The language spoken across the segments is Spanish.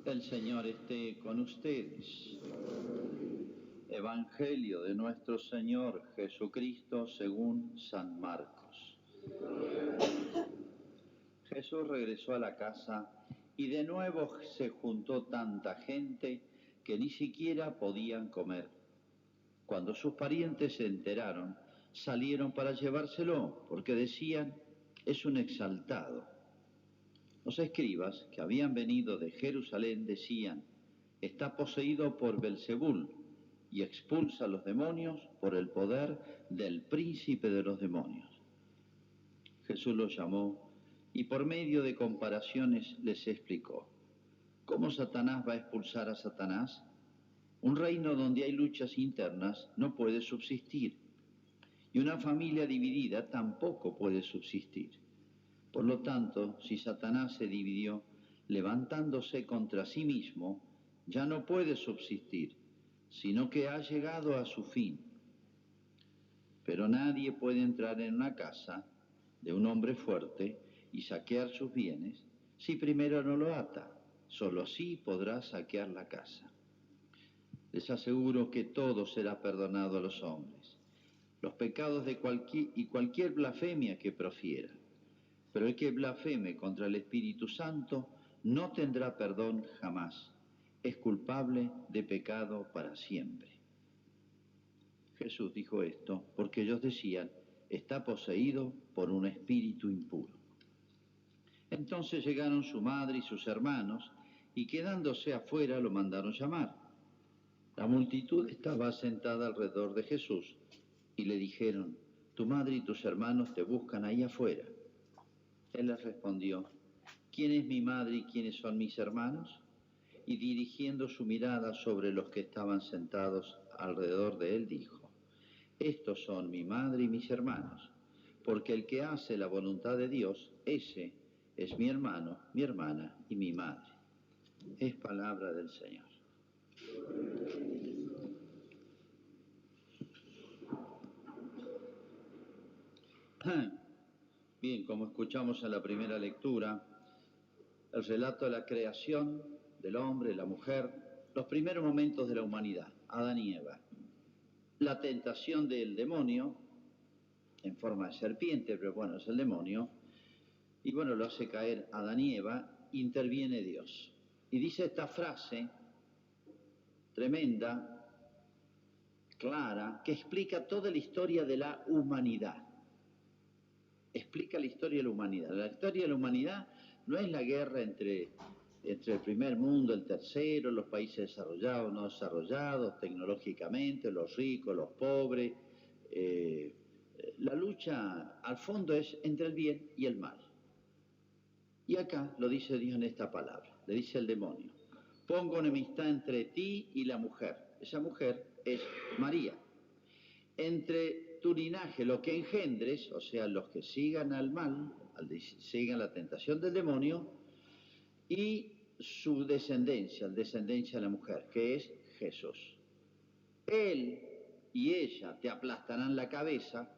El Señor esté con ustedes. Evangelio de nuestro Señor Jesucristo según San Marcos. Jesús regresó a la casa y de nuevo se juntó tanta gente que ni siquiera podían comer. Cuando sus parientes se enteraron, salieron para llevárselo, porque decían, es un exaltado. Los escribas que habían venido de Jerusalén decían, está poseído por Belzebul y expulsa a los demonios por el poder del príncipe de los demonios. Jesús los llamó y por medio de comparaciones les explicó, ¿cómo Satanás va a expulsar a Satanás? Un reino donde hay luchas internas no puede subsistir, y una familia dividida tampoco puede subsistir. Por lo tanto, si Satanás se dividió, levantándose contra sí mismo, ya no puede subsistir, sino que ha llegado a su fin. Pero nadie puede entrar en una casa de un hombre fuerte y saquear sus bienes si primero no lo ata. Solo así podrá saquear la casa. Les aseguro que todo será perdonado a los hombres, los pecados de cualquier blasfemia que profiera. Pero el que blasfeme contra el Espíritu Santo no tendrá perdón jamás. Es culpable de pecado para siempre. Jesús dijo esto porque ellos decían, está poseído por un espíritu impuro. Entonces llegaron su madre y sus hermanos, y quedándose afuera lo mandaron llamar. La multitud estaba sentada alrededor de Jesús, y le dijeron, tu madre y tus hermanos te buscan ahí afuera. Él les respondió, ¿quién es mi madre y quiénes son mis hermanos? Y dirigiendo su mirada sobre los que estaban sentados alrededor de él, dijo, estos son mi madre y mis hermanos, porque el que hace la voluntad de Dios, ese es mi hermano, mi hermana y mi madre. Es palabra del Señor. Bien, como escuchamos en la primera lectura, el relato de la creación del hombre, la mujer, los primeros momentos de la humanidad, Adán y Eva. La tentación del demonio, en forma de serpiente, pero bueno, es el demonio, y bueno, lo hace caer Adán y Eva, interviene Dios. Y dice esta frase tremenda, clara, que explica toda la historia de la humanidad. Explica la historia de la humanidad. La historia de la humanidad no es la guerra entre el primer mundo, el tercero, los países desarrollados, no desarrollados, tecnológicamente, los ricos, los pobres. La lucha al fondo es entre el bien y el mal. Y acá lo dice Dios en esta palabra, le dice el demonio, pongo enemistad entre ti y la mujer. Esa mujer es María. Entre tu linaje, lo que engendres, o sea, los que sigan al mal, sigan la tentación del demonio, y su descendencia, la descendencia de la mujer, que es Jesús. Él y ella te aplastarán la cabeza,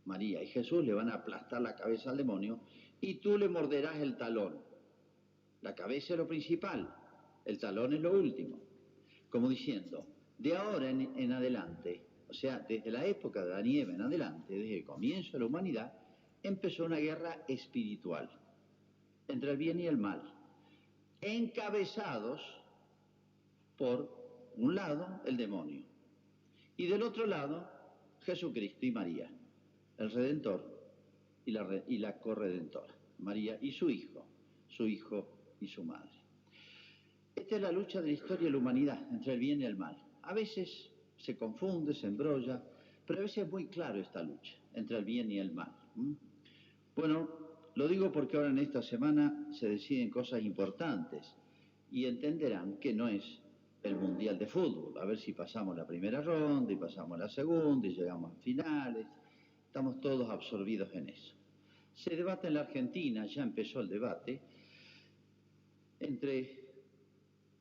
María y Jesús le van a aplastar la cabeza al demonio, y tú le morderás el talón. La cabeza es lo principal, el talón es lo último. Como diciendo, de ahora en adelante, o sea, desde la época de Adán y Eva en adelante, desde el comienzo de la humanidad, empezó una guerra espiritual entre el bien y el mal, encabezados por un lado el demonio y del otro lado Jesucristo y María, el Redentor y la corredentora, María y su hijo y su madre. Esta es la lucha de la historia de la humanidad, entre el bien y el mal. A veces se confunde, se embrolla, pero a veces es muy claro esta lucha entre el bien y el mal. Bueno, lo digo porque ahora en esta semana se deciden cosas importantes y entenderán que no es el Mundial de Fútbol, a ver si pasamos la primera ronda y pasamos la segunda y llegamos a finales. Estamos todos absorbidos en eso. Se debate en la Argentina, ya empezó el debate, entre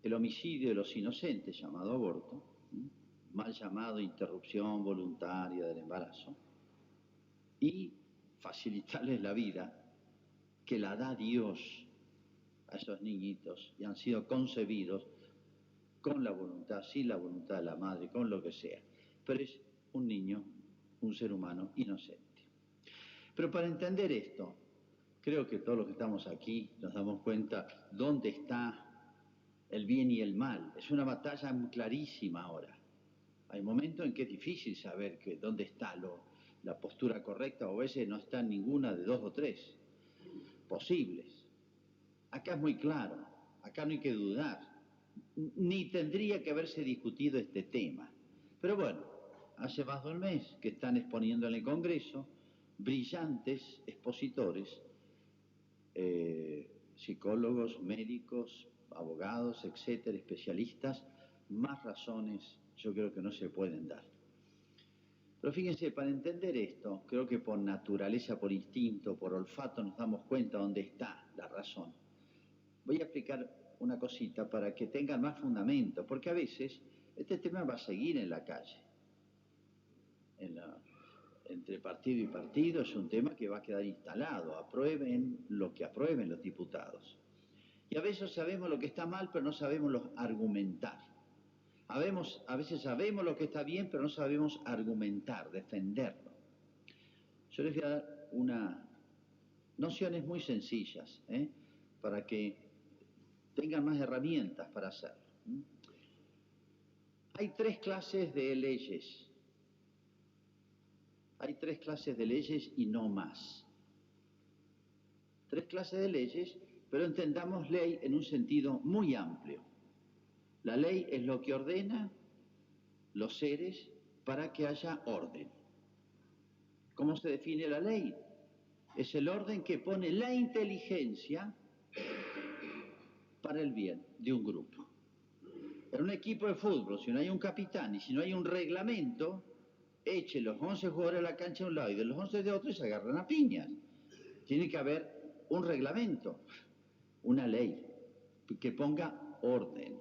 el homicidio de los inocentes, llamado aborto, mal llamado interrupción voluntaria del embarazo, y facilitarles la vida, que la da Dios a esos niñitos y han sido concebidos con la voluntad, sin la voluntad de la madre, con lo que sea. Pero es un niño, un ser humano inocente. Pero para entender esto, creo que todos los que estamos aquí nos damos cuenta dónde está el bien y el mal. Es una batalla clarísima ahora. Hay momentos en que es difícil saber dónde está la postura correcta, o a veces no está ninguna de dos o tres posibles. Acá es muy claro, acá no hay que dudar, ni tendría que haberse discutido este tema. Pero bueno, hace más de un mes que están exponiendo en el Congreso brillantes expositores, psicólogos, médicos, abogados, etcétera, especialistas. Más razones yo creo que no se pueden dar. Pero fíjense, para entender esto, creo que por naturaleza, por instinto, por olfato nos damos cuenta dónde está la razón. Voy a explicar una cosita para que tengan más fundamento, porque a veces este tema va a seguir en la calle. Entre partido y partido es un tema que va a quedar instalado, aprueben lo que aprueben los diputados. Y a veces sabemos lo que está mal, pero no sabemos argumentar. A veces sabemos lo que está bien, pero no sabemos argumentar, defenderlo. Yo les voy a dar unas nociones muy sencillas, para que tengan más herramientas para hacerlo. Hay tres clases de leyes. Hay tres clases de leyes y no más. Tres clases de leyes, pero entendamos ley en un sentido muy amplio. La ley es lo que ordena los seres para que haya orden. ¿Cómo se define la ley? Es el orden que pone la inteligencia para el bien de un grupo. En un equipo de fútbol, si no hay un capitán y si no hay un reglamento, eche los 11 jugadores a la cancha de un lado y de los 11 de otro y se agarran a piñas. Tiene que haber un reglamento, una ley, que ponga orden.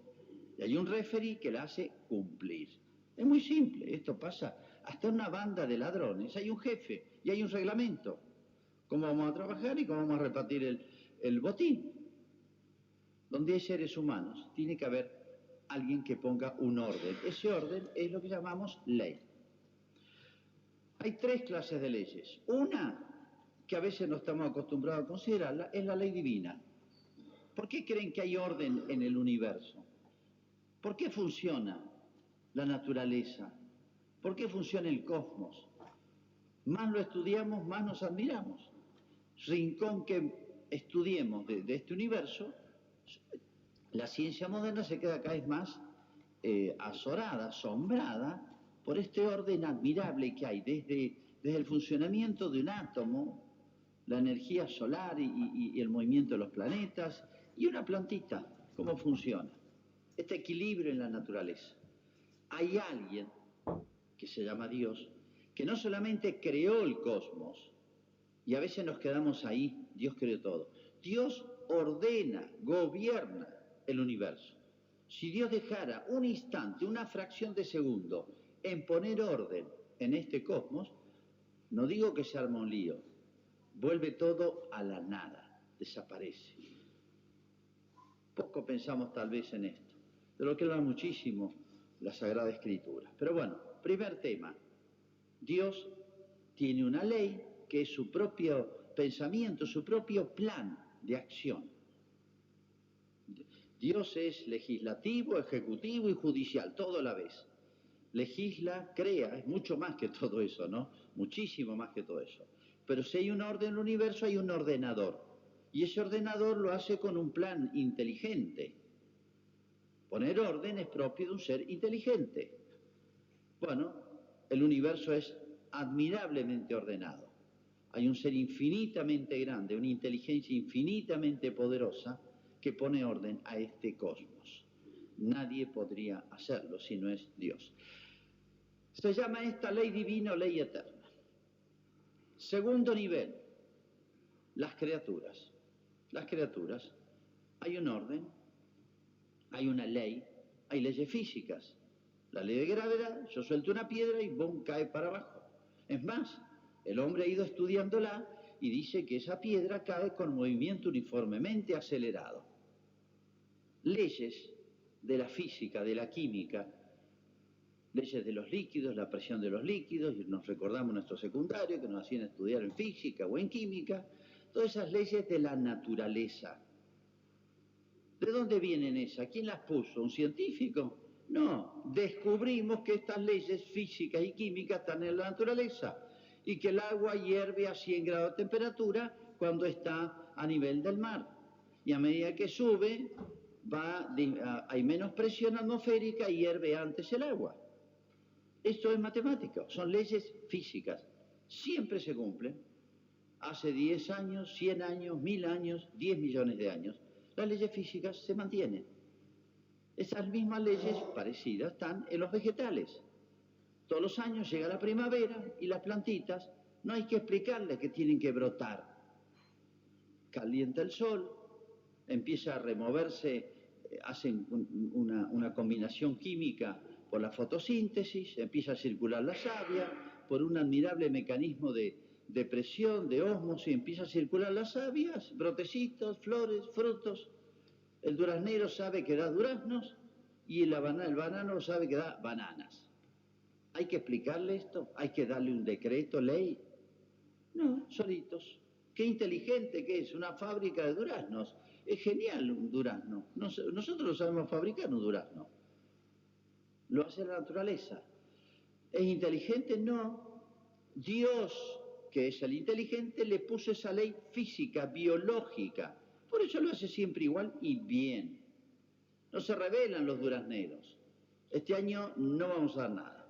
Y hay un referee que la hace cumplir. Es muy simple, esto pasa hasta en una banda de ladrones. Hay un jefe y hay un reglamento. Cómo vamos a trabajar y cómo vamos a repartir el botín. Donde hay seres humanos, tiene que haber alguien que ponga un orden. Ese orden es lo que llamamos ley. Hay tres clases de leyes. Una, que a veces no estamos acostumbrados a considerarla, es la ley divina. ¿Por qué creen que hay orden en el universo? ¿Por qué funciona la naturaleza? ¿Por qué funciona el cosmos? Más lo estudiamos, más nos admiramos. Rincón que estudiemos de este universo, la ciencia moderna se queda cada vez más azorada, asombrada por este orden admirable que hay desde el funcionamiento de un átomo, la energía solar y el movimiento de los planetas, y una plantita, cómo funciona. Este equilibrio en la naturaleza. Hay alguien, que se llama Dios, que no solamente creó el cosmos, y a veces nos quedamos ahí, Dios creó todo. Dios ordena, gobierna el universo. Si Dios dejara un instante, una fracción de segundo, en poner orden en este cosmos, no digo que se arma un lío, vuelve todo a la nada, desaparece. Poco pensamos tal vez en esto, de lo que habla muchísimo la Sagrada Escritura. Pero bueno, primer tema, Dios tiene una ley que es su propio pensamiento, su propio plan de acción. Dios es legislativo, ejecutivo y judicial, todo a la vez. Legisla, crea, es mucho más que todo eso, ¿no? Muchísimo más que todo eso. Pero si hay un orden en el universo, hay un ordenador. Y ese ordenador lo hace con un plan inteligente. Poner orden es propio de un ser inteligente. Bueno, el universo es admirablemente ordenado. Hay un ser infinitamente grande, una inteligencia infinitamente poderosa que pone orden a este cosmos. Nadie podría hacerlo si no es Dios. Se llama esta ley divina o ley eterna. Segundo nivel, las criaturas. Las criaturas, hay un orden, hay una ley, hay leyes físicas. La ley de gravedad, yo suelto una piedra y ¡bum!, cae para abajo. Es más, el hombre ha ido estudiándola y dice que esa piedra cae con movimiento uniformemente acelerado. leyes de la física, de la química, leyes de los líquidos, la presión de los líquidos, y nos recordamos nuestro secundario que nos hacían estudiar en física o en química, todas esas leyes de la naturaleza. ¿De dónde vienen esas? ¿Quién las puso? ¿Un científico? No, descubrimos que estas leyes físicas y químicas están en la naturaleza y que el agua hierve a 100 grados de temperatura cuando está a nivel del mar. Y a medida que sube, hay menos presión atmosférica y hierve antes el agua. Esto es matemática, son leyes físicas. Siempre se cumplen. Hace 10 años, 100 años, 1000 años, 10 millones de años. Las leyes físicas se mantienen. Esas mismas leyes parecidas están en los vegetales. Todos los años llega la primavera y las plantitas no hay que explicarles que tienen que brotar. Calienta el sol, empieza a removerse, hacen una combinación química por la fotosíntesis, empieza a circular la savia, por un admirable mecanismo de presión, de ósmosis, empieza a circular las savias, brotecitos, flores, frutos. El duraznero sabe que da duraznos y el banano sabe que da bananas. ¿Hay que explicarle esto? ¿Hay que darle un decreto, ley? No, solitos. Qué inteligente que es, una fábrica de duraznos. Es genial un durazno. Nosotros lo sabemos fabricar un durazno. Lo hace la naturaleza. ¿Es inteligente? No. Dios, que es el inteligente, le puso esa ley física, biológica. Por eso lo hace siempre igual y bien. No se rebelan los durazneros. Este año no vamos a dar nada.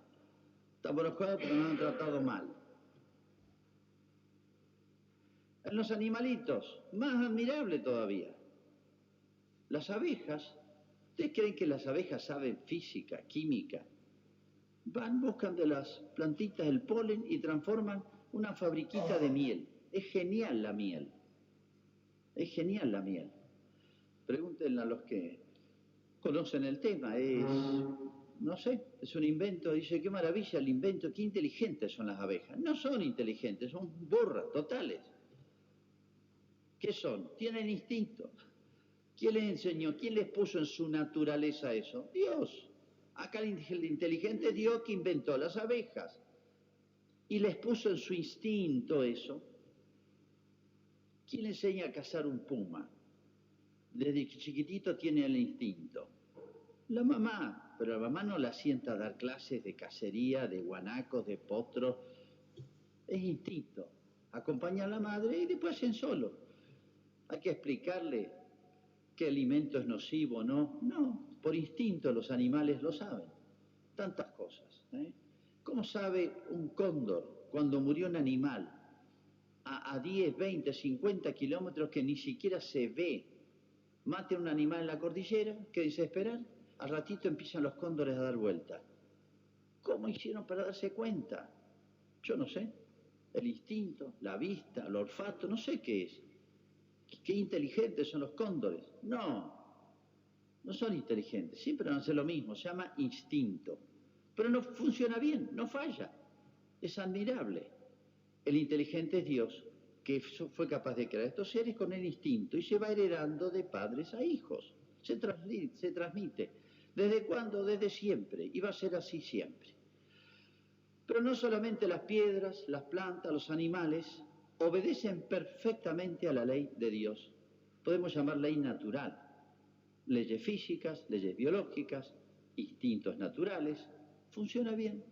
Estamos enojados porque nos han tratado mal. En los animalitos, más admirable todavía. Las abejas. ¿Ustedes creen que las abejas saben física, química? Van, buscan de las plantitas el polen y transforman una fabriquita de miel. Es genial la miel. Es genial la miel. Pregúntenle a los que conocen el tema. No sé, es un invento. Dice, qué maravilla el invento, qué inteligentes son las abejas. No son inteligentes, son burras totales. ¿Qué son? Tienen instinto. ¿Quién les enseñó? ¿Quién les puso en su naturaleza eso? Dios. Acá el inteligente es Dios que inventó las abejas y les puso en su instinto eso. ¿Quién le enseña a cazar un puma? Desde chiquitito tiene el instinto. La mamá, pero la mamá no la sienta a dar clases de cacería, de guanacos, de potros. Es instinto. Acompaña a la madre y después hacen solo. Hay que explicarle qué alimento es nocivo o no. No, por instinto los animales lo saben. Tantas cosas. ¿Cómo sabe un cóndor cuando murió un animal a 10, 20, 50 kilómetros que ni siquiera se ve? Mate a un animal en la cordillera, ¿qué dice esperar? Al ratito empiezan los cóndores a dar vuelta. ¿Cómo hicieron para darse cuenta? Yo no sé. El instinto, la vista, el olfato, no sé qué es. Qué inteligentes son los cóndores. No son inteligentes. Siempre van a hacer lo mismo. Se llama instinto. Pero no funciona bien, no falla. Es admirable. El inteligente es Dios, que fue capaz de crear estos seres con el instinto y se va heredando de padres a hijos. Se transmite. ¿Desde cuándo? Desde siempre. Y va a ser así siempre. Pero no solamente las piedras, las plantas, los animales obedecen perfectamente a la ley de Dios. Podemos llamar ley natural. Leyes físicas, leyes biológicas, instintos naturales. Funciona bien.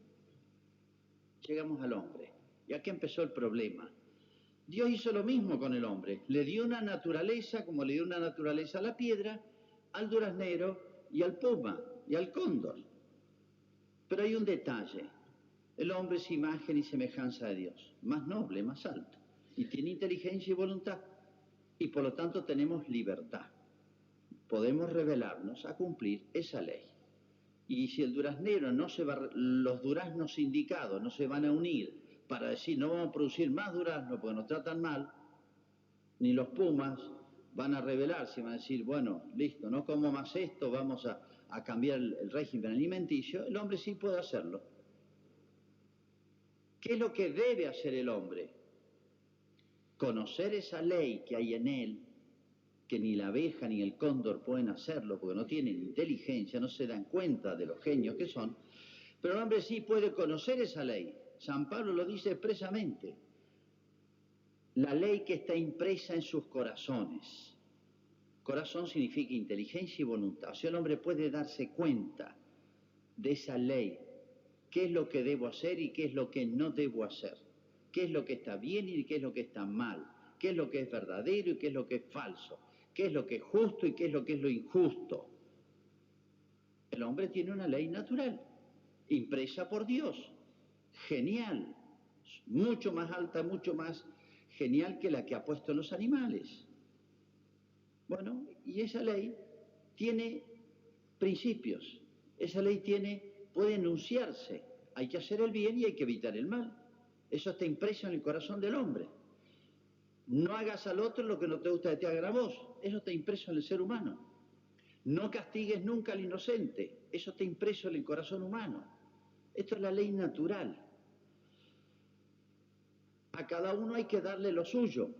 Llegamos al hombre. Y aquí empezó el problema. Dios hizo lo mismo con el hombre. Le dio una naturaleza, como le dio una naturaleza a la piedra, al duraznero y al puma y al cóndor. Pero hay un detalle. El hombre es imagen y semejanza de Dios, más noble, más alto, y tiene inteligencia y voluntad, y por lo tanto tenemos libertad. Podemos rebelarnos a cumplir esa ley. Y si el duraznero los duraznos indicados no se van a unir para decir no vamos a producir más duraznos porque nos tratan mal, ni los pumas van a rebelarse y van a decir, bueno, listo, no como más esto, vamos a cambiar el régimen alimenticio. El hombre sí puede hacerlo. ¿Qué es lo que debe hacer el hombre? Conocer esa ley que hay en él, que ni la abeja ni el cóndor pueden hacerlo porque no tienen inteligencia, no se dan cuenta de los genios que son, pero el hombre sí puede conocer esa ley. San Pablo lo dice expresamente. La ley que está impresa en sus corazones. Corazón significa inteligencia y voluntad. O sea, el hombre puede darse cuenta de esa ley, qué es lo que debo hacer y qué es lo que no debo hacer, qué es lo que está bien y qué es lo que está mal, qué es lo que es verdadero y qué es lo que es falso, qué es lo que es justo y qué es lo injusto. El hombre tiene una ley natural, impresa por Dios, genial, mucho más alta, mucho más genial que la que ha puesto en los animales. Bueno, y esa ley tiene principios, esa ley puede enunciarse, hay que hacer el bien y hay que evitar el mal. Eso está impreso en el corazón del hombre. No hagas al otro lo que no te gusta que te hagan a vos, eso está impreso en el ser humano. No castigues nunca al inocente, eso está impreso en el corazón humano. Esto es la ley natural. A cada uno hay que darle lo suyo.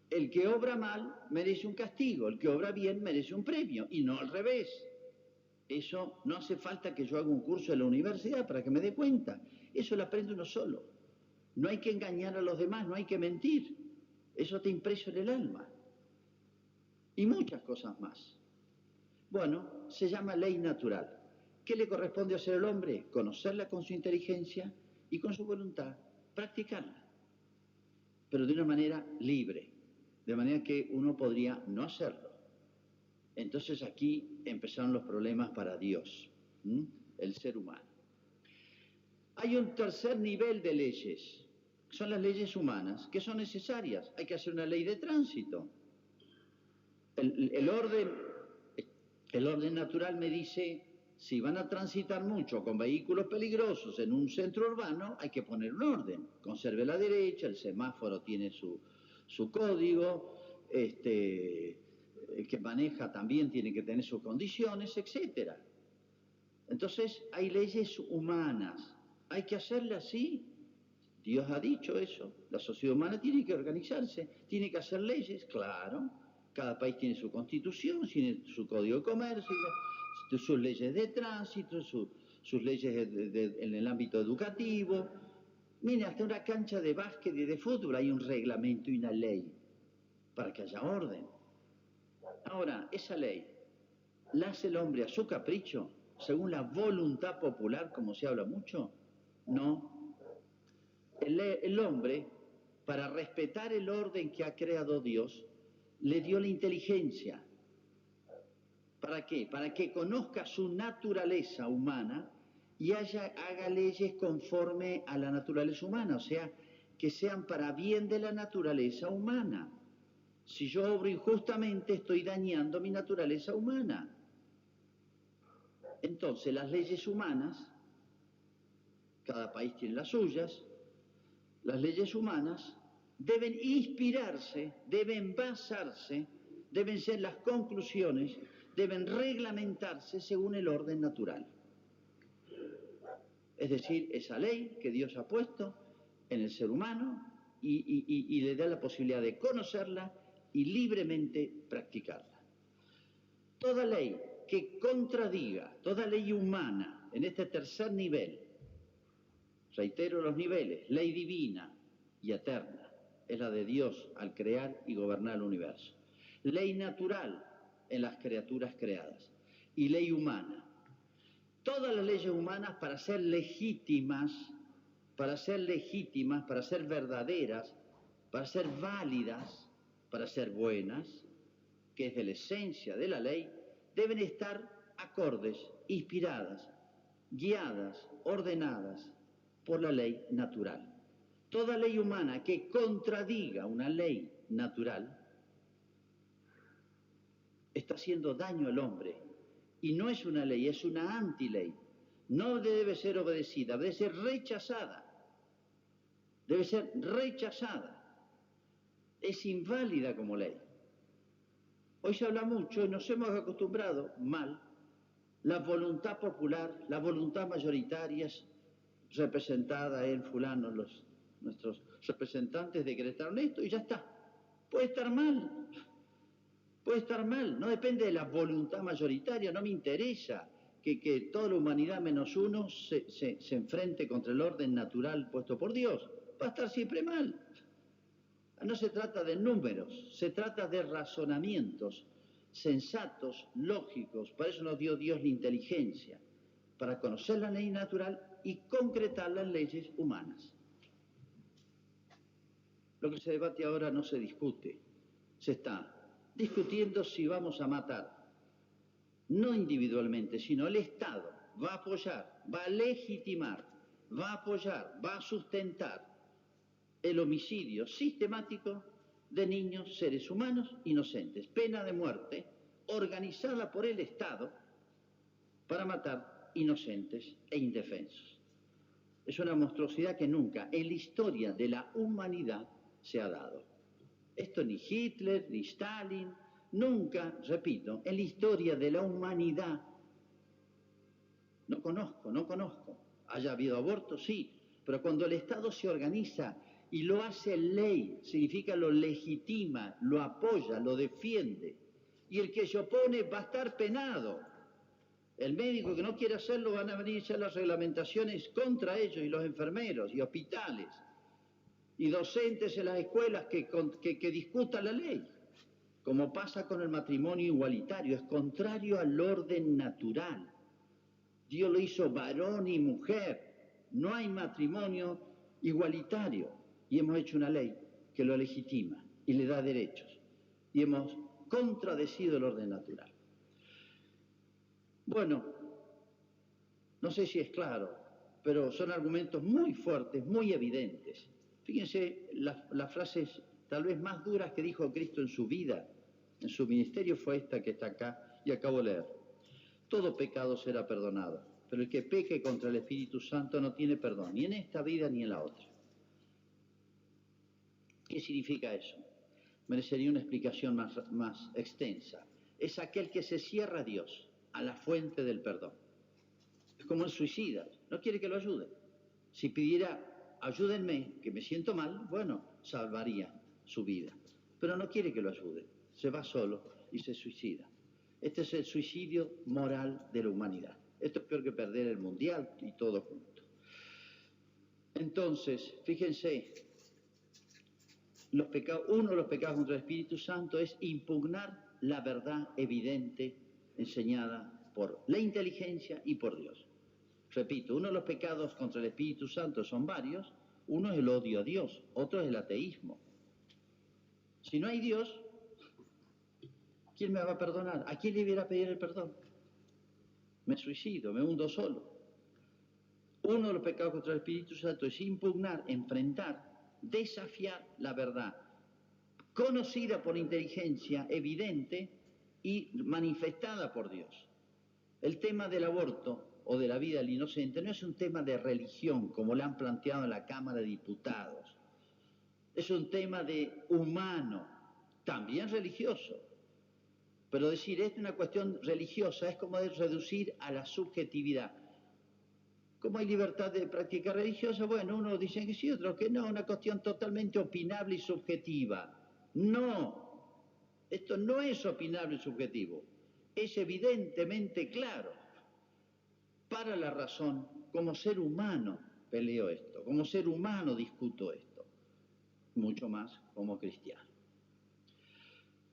El que obra mal merece un castigo, el que obra bien merece un premio, y no al revés. Eso no hace falta que yo haga un curso en la universidad para que me dé cuenta. Eso lo aprende uno solo. No hay que engañar a los demás, no hay que mentir. Eso está impreso en el alma. Y muchas cosas más. Bueno, se llama ley natural. ¿Qué le corresponde hacer al hombre? Conocerla con su inteligencia y con su voluntad, practicarla. Pero de una manera libre, de manera que uno podría no hacerlo. Entonces aquí empezaron los problemas para Dios, el ser humano. Hay un tercer nivel de leyes, son las leyes humanas, que son necesarias. Hay que hacer una ley de tránsito. El orden natural me dice, si van a transitar mucho con vehículos peligrosos en un centro urbano, hay que poner un orden. Conserve la derecha, el semáforo tiene su código, el que maneja también tiene que tener sus condiciones, etc. Entonces hay leyes humanas, hay que hacerlas así. Dios ha dicho eso, la sociedad humana tiene que organizarse, tiene que hacer leyes, claro. Cada país tiene su constitución, tiene su código de comercio, sus leyes de tránsito, sus leyes en el ámbito educativo. Mire, hasta una cancha de básquet y de fútbol hay un reglamento y una ley para que haya orden. Ahora, esa ley la hace el hombre a su capricho, según la voluntad popular, como se habla mucho. No. El hombre, para respetar el orden que ha creado Dios, le dio la inteligencia. ¿Para qué? Para que conozca su naturaleza humana y haga leyes conforme a la naturaleza humana, o sea, que sean para bien de la naturaleza humana. Si yo obro injustamente, estoy dañando mi naturaleza humana. Entonces, las leyes humanas, cada país tiene las suyas, las leyes humanas deben inspirarse, deben basarse, deben ser las conclusiones, deben reglamentarse según el orden natural. Es decir, esa ley que Dios ha puesto en el ser humano y le da la posibilidad de conocerla y libremente practicarla. Toda ley que contradiga, toda ley humana en este tercer nivel, reitero los niveles, ley divina y eterna, es la de Dios al crear y gobernar el universo. Ley natural en las criaturas creadas y ley humana. Todas las leyes humanas para ser legítimas, para ser verdaderas, para ser válidas, para ser buenas, que es de la esencia de la ley, deben estar acordes, inspiradas, guiadas, ordenadas por la ley natural. Toda ley humana que contradiga una ley natural está haciendo daño al hombre. Y no es una ley, es una antiley. No debe ser obedecida, debe ser rechazada. Debe ser rechazada. Es inválida como ley. Hoy se habla mucho y nos hemos acostumbrado mal. La voluntad popular, la voluntad mayoritaria es representada en fulano, nuestros representantes decretaron esto y ya está. Puede estar mal. Puede estar mal, no depende de la voluntad mayoritaria, no me interesa que toda la humanidad menos uno se enfrente contra el orden natural puesto por Dios. Va a estar siempre mal. No se trata de números, se trata de razonamientos sensatos, lógicos. Para eso nos dio Dios la inteligencia, para conocer la ley natural y concretar las leyes humanas. Lo que se debate ahora no se discute, se está discutiendo si vamos a matar, no individualmente, sino el Estado va a apoyar, va a legitimar, va a apoyar, va a sustentar el homicidio sistemático de niños, seres humanos inocentes, pena de muerte organizada por el Estado para matar inocentes e indefensos. Es una monstruosidad que nunca en la historia de la humanidad se ha dado. Esto ni Hitler, ni Stalin, nunca, repito, en la historia de la humanidad. No conozco. ¿Haya habido abortos? Sí, pero cuando el Estado se organiza y lo hace ley, significa lo legitima, lo apoya, lo defiende. Y el que se opone va a estar penado. El médico que no quiere hacerlo van a venir ya las reglamentaciones contra ellos, y los enfermeros, y hospitales, y docentes en las escuelas que discutan la ley. Como pasa con el matrimonio igualitario, es contrario al orden natural. Dios lo hizo varón y mujer. No hay matrimonio igualitario. Y hemos hecho una ley que lo legitima y le da derechos. Y hemos contradecido el orden natural. Bueno, no sé si es claro, pero son argumentos muy fuertes, muy evidentes. Fíjense las frases tal vez más duras que dijo Cristo en su vida, en su ministerio, fue esta que está acá y acabo de leer. Todo pecado será perdonado, pero el que peque contra el Espíritu Santo no tiene perdón, ni en esta vida ni en la otra. ¿Qué significa eso? Merecería una explicación más extensa. Es aquel que se cierra a Dios, a la fuente del perdón. Es como el suicida, no quiere que lo ayude. Si pidiera, ayúdenme, que me siento mal, bueno, salvaría su vida. Pero no quiere que lo ayude, se va solo y se suicida. Este es el suicidio moral de la humanidad. Esto es peor que perder el mundial y todo junto. Entonces, fíjense, uno de los pecados contra el Espíritu Santo es impugnar la verdad evidente enseñada por la inteligencia y por Dios. Repito, uno de los pecados contra el Espíritu Santo son varios. Uno es el odio a Dios, otro es el ateísmo. Si no hay Dios, ¿quién me va a perdonar? ¿A quién le voy a pedir el perdón? Me suicido, me hundo solo. Uno de los pecados contra el Espíritu Santo es impugnar, enfrentar, desafiar la verdad, conocida por inteligencia, evidente y manifestada por Dios. El tema del aborto o de la vida del inocente no es un tema de religión, como lo han planteado en la Cámara de Diputados. Es un tema de humano, también religioso. Pero decir, es una cuestión religiosa, es como de reducir a la subjetividad. ¿Cómo hay libertad de práctica religiosa? Bueno, unos dicen que sí, otros que no, una cuestión totalmente opinable y subjetiva. No, esto no es opinable y subjetivo, es evidentemente claro. Para la razón, como ser humano peleo esto, como ser humano discuto esto, mucho más como cristiano.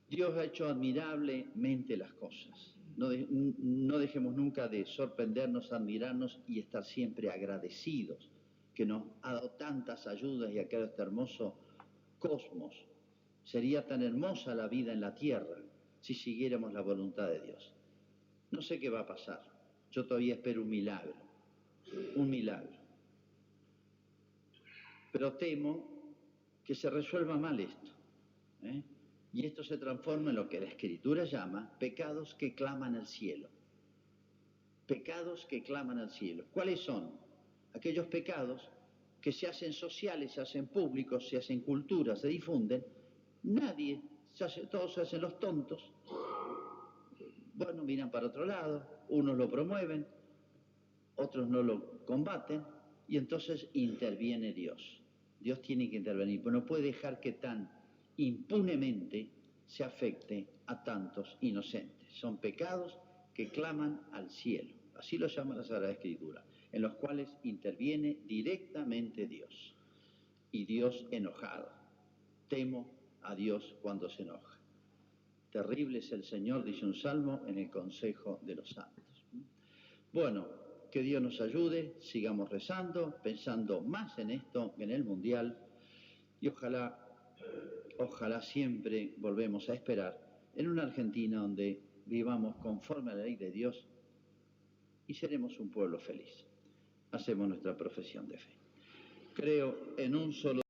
Dios ha hecho admirablemente las cosas. No dejemos nunca de sorprendernos, admirarnos y estar siempre agradecidos que nos ha dado tantas ayudas y ha creado este hermoso cosmos. Sería tan hermosa la vida en la tierra si siguiéramos la voluntad de Dios. No sé qué va a pasar. Yo todavía espero un milagro. Un milagro. Pero temo que se resuelva mal esto. Y esto se transforma en lo que la Escritura llama pecados que claman al cielo. Pecados que claman al cielo. ¿Cuáles son? Aquellos pecados que se hacen sociales, se hacen públicos, se hacen cultura, se difunden. Todos se hacen los tontos. Bueno, miran para otro lado, unos lo promueven, otros no lo combaten, y entonces interviene Dios. Dios tiene que intervenir, pero no puede dejar que tan impunemente se afecte a tantos inocentes. Son pecados que claman al cielo, así lo llama la Sagrada Escritura, en los cuales interviene directamente Dios. Y Dios enojado. Temo a Dios cuando se enoja. Terrible es el Señor, dice un salmo, en el consejo de los santos. Bueno, que Dios nos ayude, sigamos rezando, pensando más en esto que en el Mundial, y ojalá siempre volvemos a esperar en una Argentina donde vivamos conforme a la ley de Dios y seremos un pueblo feliz. Hacemos nuestra profesión de fe. Creo en un solo